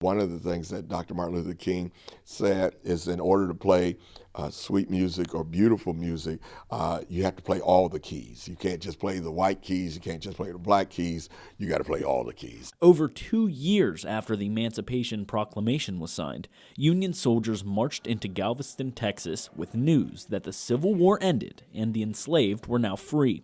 One of the things that Dr. Martin Luther King said is in order to play sweet music or beautiful music, you have to play all the keys. You can't just play the white keys. You can't just play the black keys. You got to play all the keys. Over 2 years after the Emancipation Proclamation was signed, Union soldiers marched into Galveston, Texas, with news that the Civil War ended and the enslaved were now free.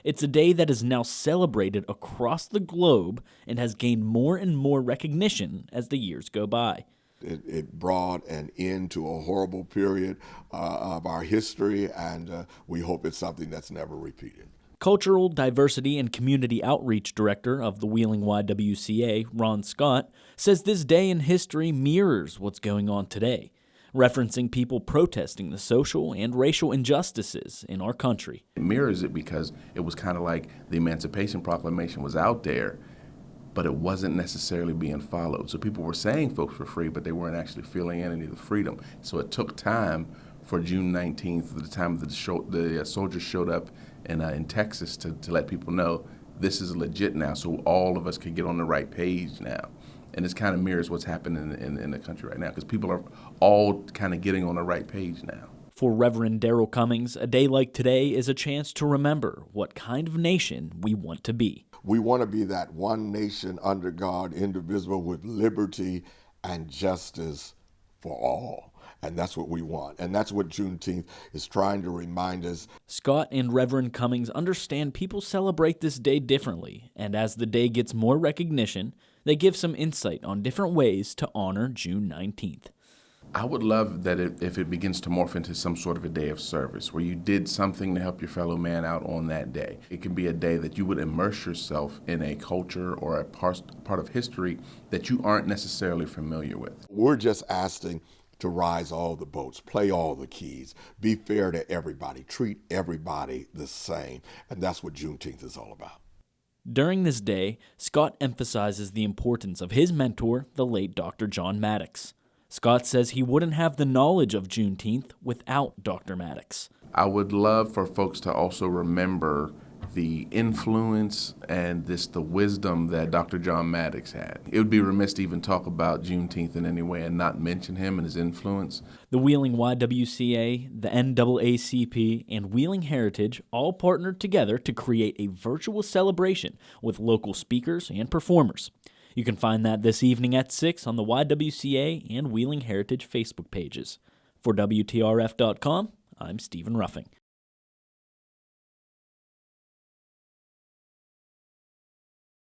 It's a day that is now celebrated across the globe and has gained more and more recognition as the years go by. It brought an end to a horrible period of our history, and we hope it's something that's never repeated. Cultural Diversity and Community Outreach Director of the Wheeling YWCA, Ron Scott, says this day in history mirrors what's going on today, referencing people protesting the social and racial injustices in our country. It mirrors it because it was kind of like the Emancipation Proclamation was out there, but it wasn't necessarily being followed. So people were saying folks were free, but they weren't actually feeling any of the freedom. So it took time for June 19th, the time the soldiers showed up in Texas to let people know this is legit now, so all of us could get on the right page now. And this kind of mirrors what's happening in the country right now, because people are all kind of getting on the right page now. For Reverend Darrell Cummings, a day like today is a chance to remember what kind of nation we want to be. We want to be that one nation under God, indivisible, with liberty and justice for all. And that's what we want. And that's what Juneteenth is trying to remind us. Scott and Reverend Cummings understand people celebrate this day differently, and as the day gets more recognition, they give some insight on different ways to honor June 19th. I would love that if it begins to morph into some sort of a day of service where you did something to help your fellow man out on that day. It can be a day that you would immerse yourself in a culture or a part of history that you aren't necessarily familiar with. We're just asking to rise all the boats, play all the keys, be fair to everybody, treat everybody the same. And that's what Juneteenth is all about. During this day, Scott emphasizes the importance of his mentor, the late Dr. John Maddox. Scott says he wouldn't have the knowledge of Juneteenth without Dr. Maddox. I would love for folks to also remember the influence and the wisdom that Dr. John Maddox had. It would be remiss to even talk about Juneteenth in any way and not mention him and his influence. The Wheeling YWCA, the NAACP, and Wheeling Heritage all partnered together to create a virtual celebration with local speakers and performers. You can find that this evening at 6 on the YWCA and Wheeling Heritage Facebook pages. For WTRF.com, I'm Stephen Ruffing.